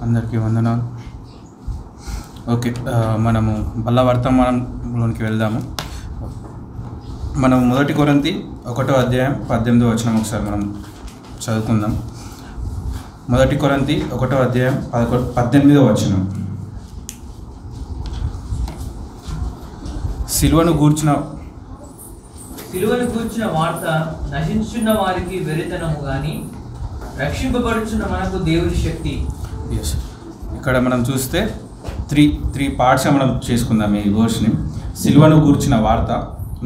అందరికీ వందనాలు. ఓకే, మనము బల్ల వర్తమానంలోనికి వెళ్దాము. మనం 1 కొరింథీ 1వ అధ్యాయం 18వ వచనం ఒకసారి మనం చదువుకుందాం. 1 కొరింథీ 1వ అధ్యాయం 18వ వచనం. సిలువను గూర్చిన వార్త నశించున్న వారికి వెరితనము గాని రక్షింపబడుచున్న మనకు దేవుని శక్తి. ఇక్కడ మనం చూస్తే త్రీ పార్ట్స్గా మనం చేసుకుందాం ఈ వర్స్ని. సిలువను గూర్చిన వార్త,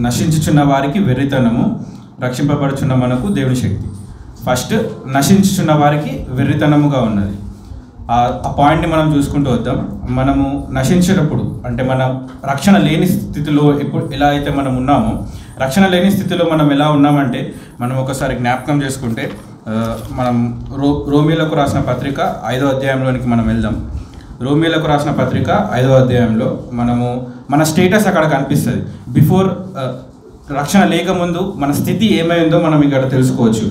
నశించుచున్న వారికి వెర్రితనము, రక్షింపబడుచున్న మనకు దేవుని శక్తి. ఫస్ట్ నశించుచున్న వారికి వెర్రితనముగా ఉన్నది. ఆ పాయింట్ని మనం చూసుకుంటూ వద్దాం. మనము నశించేటప్పుడు అంటే మనం రక్షణ లేని స్థితిలో ఎలా అయితే మనం ఉన్నామో, రక్షణ లేని స్థితిలో మనం ఎలా ఉన్నామంటే, మనం ఒకసారి జ్ఞాపకం చేసుకుంటే మనం రోమీలకు రాసిన పత్రిక 5వ అధ్యాయంలోనికి మనం వెళ్దాం. రోమీలకు రాసిన పత్రిక 5వ అధ్యాయంలో మన స్టేటస్ అక్కడ కనిపిస్తుంది. బిఫోర్ రక్షణ లేకముందు మన స్థితి ఏమైందో మనం ఇక్కడ తెలుసుకోవచ్చు.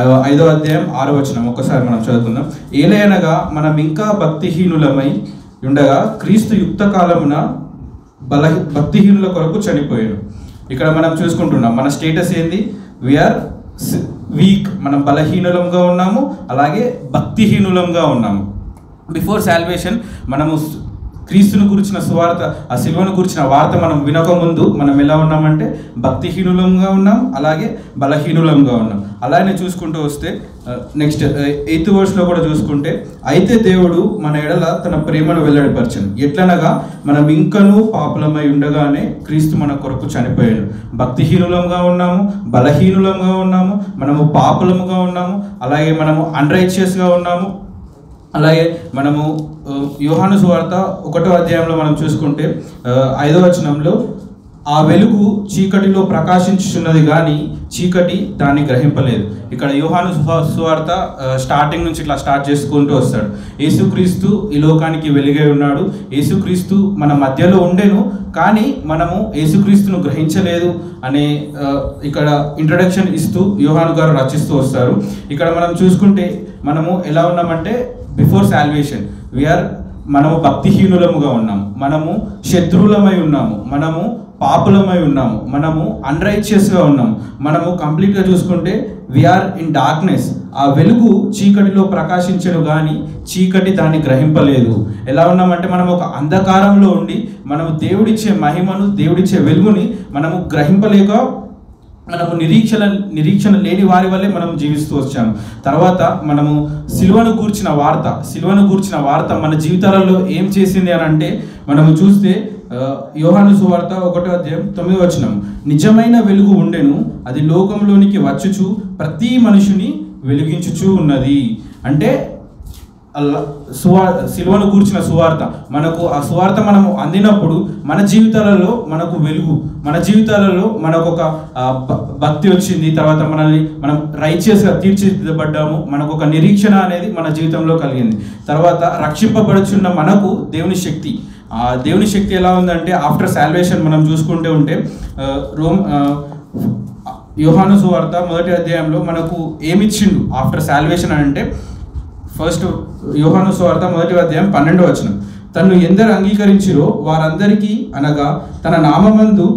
5వ అధ్యాయం 6వ వచనం ఒకసారి మనం చదువుకుందాం. ఏలయనగా మనం ఇంకా భక్తిహీనులమై ఉండగా క్రీస్తు యుక్త కాలమున భక్తిహీనుల కొరకు చనిపోయాను. ఇక్కడ మనం చూసుకుంటున్నాం మన స్టేటస్ ఏంది? వీఆర్ వీక్, మనం బలహీనులంగా ఉన్నాము, అలాగే భక్తిహీనులంగా ఉన్నాము. బిఫోర్ సాల్వేషన్ మనము క్రీస్తును గురించిన సువార్త, ఆ సిలువను గురించిన వార్త మనం వినకముందు మనం ఎలా ఉన్నామంటే భక్తిహీనులంగా ఉన్నాం, అలాగే బలహీనులంగా ఉన్నాం. అలానే చూసుకుంటూ వస్తే నెక్స్ట్ 8th వర్స్లో కూడా చూసుకుంటే, అయితే దేవుడు మన ఎడల తన ప్రేమను వెల్లడిపరచను, ఎట్లనగా మనం ఇంకనూ పాపులమై ఉండగానే క్రీస్తు మన కొరకు చనిపోయాడు. భక్తిహీనులంగా ఉన్నాము, బలహీనులంగా ఉన్నాము, మనము పాపులముగా ఉన్నాము, అలాగే మనము అన్రైచియస్గా ఉన్నాము. అలాగే మనము యోహాను సువార్త 1వ అధ్యాయంలో మనం చూసుకుంటే 5వ వచనంలో, ఆ వెలుగు చీకటిలో ప్రకాశించుచున్నది కానీ చీకటి దాన్ని గ్రహింపలేదు. ఇక్కడ యోహాను సువార్త స్టార్టింగ్ నుంచి ఇట్లా స్టార్ట్ చేసుకుంటూ వస్తాడు. యేసుక్రీస్తు ఈ లోకానికి వెలుగై ఉన్నాడు, యేసుక్రీస్తు మన మధ్యలో ఉండెను, కానీ మనము యేసుక్రీస్తును గ్రహించలేదు అనే ఇక్కడ ఇంట్రడక్షన్ ఇస్తూ యోహాను గారు రచిస్తూ వస్తారు. ఇక్కడ మనం చూసుకుంటే మనము ఎలా ఉన్నామంటే, బిఫోర్ సాల్వేషన్ మనము భక్తిహీనులముగా ఉన్నాము, మనము శత్రువులమై ఉన్నాము, మనము పాపులమై ఉన్నాము, మనము అన్రైచియస్గా ఉన్నాము, మనము కంప్లీట్గా చూసుకుంటే వీఆర్ ఇన్ డార్క్నెస్. ఆ వెలుగు చీకటిలో ప్రకాశించను కానీ చీకటి దాన్ని గ్రహింపలేదు. ఎలా ఉన్నామంటే మనం ఒక అంధకారంలో ఉండి మనము దేవుడిచ్చే మహిమను, దేవుడిచ్చే వెలుగుని మనము గ్రహింపలేక మనము నిరీక్షణ లేని వారి వల్లే మనం జీవిస్తూ వచ్చాము. తర్వాత మనము సిలువను గూర్చిన వార్త మన జీవితాలలో ఏం చేసింది అని అంటే, మనము చూస్తే యోహాను సువార్త 1వ అధ్యాయం 9వ వచనం, నిజమైన వెలుగు ఉండెను, అది లోకంలోనికి వచ్చుచు ప్రతి మనుషుని వెలిగించుచూ ఉన్నది. అంటే సిలువను గూర్చిన సువార్త, మనకు ఆ సువార్త మనము అందినప్పుడు మన జీవితాలలో మనకు వెలుగు, మన జీవితాలలో మనకు ఒక భక్తి వచ్చింది, తర్వాత మనం రైచియస్గా తీర్చిదిద్దబడ్డాము, మనకు ఒక నిరీక్షణ అనేది మన జీవితంలో కలిగింది. తర్వాత రక్షింపబడుచున్న మనకు దేవుని శక్తి. ఆ దేవుని శక్తి ఎలా ఉందంటే, ఆఫ్టర్ సాల్వేషన్ మనం చూసుకుంటూ ఉంటే యోహాను సువార్త 1వ అధ్యాయంలో మనకు ఏమిచ్చిండు ఆఫ్టర్ సాల్వేషన్ అని అంటే, ఫస్ట్ యోహాను సువార్త 1వ అధ్యాయం 12వ వచనం, తను ఎందరు అంగీకరించిరో వారందరికీ, అనగా తన నామమందు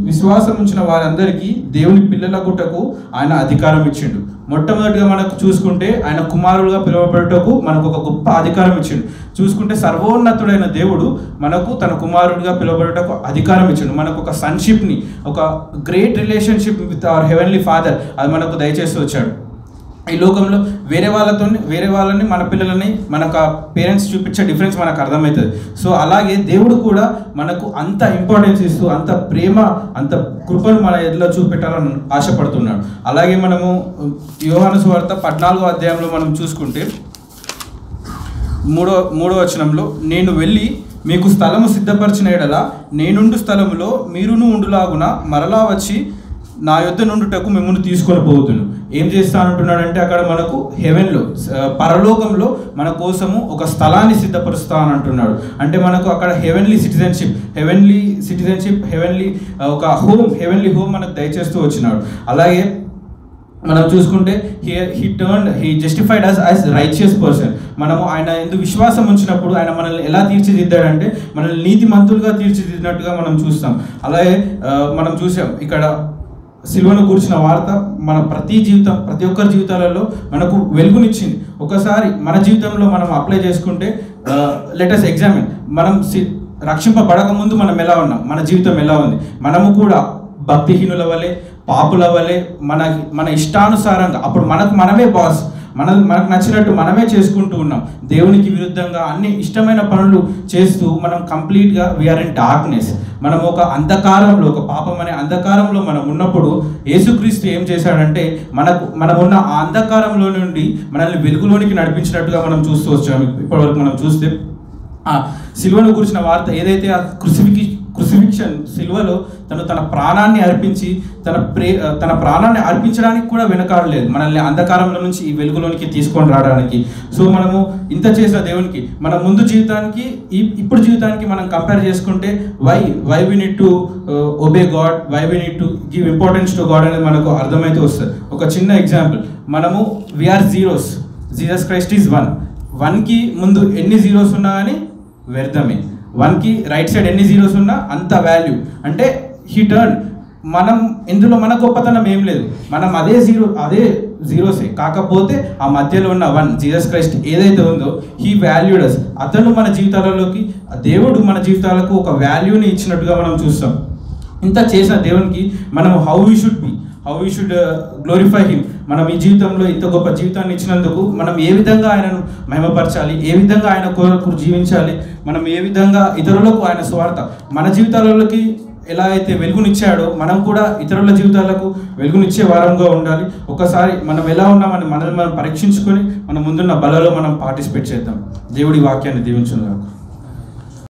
విశ్వాసం ఉంచిన వారందరికీ దేవుని పిల్లలగుటకు ఆయన అధికారం ఇచ్చిండు. మొట్టమొదటిగా మనకు చూసుకుంటే ఆయన కుమారులుగా పిలువబడుటకు మనకు ఒక గొప్ప అధికారం ఇచ్చిండు. చూసుకుంటే సర్వోన్నతుడైన దేవుడు మనకు తన కుమారుడిగా పిలువబడుటకు అధికారం ఇచ్చిండు. మనకు ఒక సన్షిప్ని, ఒక great relationship with our heavenly father, అది మనకు దయచేసి వచ్చాడు. ఈ లోకంలో వేరే వాళ్ళని మన పిల్లలని మనకు పేరెంట్స్ చూపించే డిఫరెన్స్ మనకు అర్థమవుతుంది. సో అలాగే దేవుడు కూడా మనకు అంత ఇంపార్టెన్స్ ఇస్తూ, అంత ప్రేమ, అంత కృపను మన ఎదులో చూపెట్టాలని ఆశపడుతున్నాడు. అలాగే మనము యోహాను సువార్త 14వ అధ్యాయంలో మనం చూసుకుంటే 3వ వచనంలో, నేను వెళ్ళి మీకు స్థలము సిద్ధపరిచిన ఎడల నేనుండు స్థలములో మీరును ఉండులాగున మరలా వచ్చి నా యొద్ద నుండుటకు మిమ్మల్ని తీసుకొని పోతున్నాను. ఏం చేస్తానంటున్నాడంటే, అక్కడ మనకు హెవెన్లో, పరలోకంలో మన కోసము ఒక స్థలాన్ని సిద్ధపరుస్తా అని అంటున్నాడు. అంటే మనకు అక్కడ హెవెన్లీ సిటిజన్షిప్, హెవెన్లీ ఒక హెవెన్లీ హోమ్ మనకు దయచేస్తూ వచ్చినాడు. అలాగే మనం చూసుకుంటే he justified as righteous person. మనము ఆయన ఎందుకు విశ్వాసం ఉంచినప్పుడు ఆయన మనల్ని ఎలా తీర్చిదిద్దాడంటే మనల్ని నీతిమంతులుగా తీర్చిదిద్దినట్టుగా మనం చూస్తాం. అలాగే మనం చూసాం ఇక్కడ సిలువను గురించిన వార్త మన ప్రతి ఒక్కరి జీవితాలలో మనకు వెలుగునిచ్చింది. ఒకసారి మన జీవితంలో మనం అప్లై చేసుకుంటే లెట్ us ఎగ్జామిన్. మనం రక్షింపబడక ముందు మనం ఎలా ఉన్నాం, మన జీవితం ఎలా ఉంది. మనము కూడా భక్తిహీనుల వలె, పాపుల వలె, మన ఇష్టానుసారంగా అప్పుడు మనమే బాస్, మనకు నచ్చినట్టు మనమే చేసుకుంటూ ఉన్నాం. దేవునికి విరుద్ధంగా అన్ని ఇష్టమైన పనులు చేస్తూ మనం కంప్లీట్గా వీఆర్ ఇన్ డార్క్నెస్. మనం ఒక అంధకారంలో, ఒక పాపం అనే అంధకారంలో మనం ఉన్నప్పుడు యేసుక్రీస్తు ఏం చేశాడంటే మనం ఉన్న ఆ అంధకారంలో నుండి మనల్ని వెలుగులోనికి నడిపించినట్టుగా మనం చూస్తూ వచ్చాము. ఇప్పటివరకు మనం చూస్తే ఆ సిలువను గురించిన వార్త ఏదైతే ఆ క్రుసిఫిక్షన్ సిలువలో తన ప్రాణాన్ని అర్పించి తన ప్రాణాన్ని అర్పించడానికి కూడా వెనకాడలేదు, మనల్ని అంధకారంలో నుంచి ఈ వెలుగులోనికి తీసుకొని రావడానికి. సో మనము ఇంత చేసిన దేవునికి మన ముందు జీవితానికి ఇప్పుడు జీవితానికి మనం కంపేర్ చేసుకుంటే why we need to obey God, why we need to give importance to God అనేది మనకు అర్థమైతే వస్తుంది. ఒక చిన్న ఎగ్జాంపుల్, మనము we are zeros, Jesus Christ is 1కి ముందు ఎన్ని జీరోస్ ఉన్నా కానీ వ్యర్థమే. 1కి రైట్ సైడ్ ఎన్ని జీరోస్ ఉన్నా అంత వాల్యూ. అంటే హీ టర్న్. మనం ఇందులో మన గొప్పతనం ఏం లేదు, మనం అదే జీరోసే. కాకపోతే ఆ మధ్యలో ఉన్న 1 జీసస్ క్రైస్ట్ ఏదైతే ఉందో హీ వాల్యూడ్ అస్. అతను మన జీవితాలలోకి, దేవుడు మన జీవితాలకు ఒక వాల్యూని ఇచ్చినట్టుగా మనం చూస్తాం. ఇంత చేసిన దేవునికి మనం how we should glorify him. మనం ఈ జీవితంలో ఇంత గొప్ప జీవితాన్ని ఇచ్చినందుకు మనం ఏ విధంగా ఆయనను మహిమపరచాలి, ఏ విధంగా ఆయన కొరకు జీవించాలి, మనం ఏ విధంగా ఇతరులకు ఆయన స్వార్థ మన జీవితాలలోకి ఎలా అయితే వెలుగునిచ్చాడో మనం కూడా ఇతరుల జీవితాలకు వెలుగునిచ్చే వారంగా ఉండాలి. ఒకసారి మనం ఎలా ఉన్నామని మనల్ని మనం పరీక్షించుకొని మన ముందున్న బలలో మనం పార్టిసిపేట్ చేద్దాం. దేవుడి వాక్యాన్ని దీవించుగాక.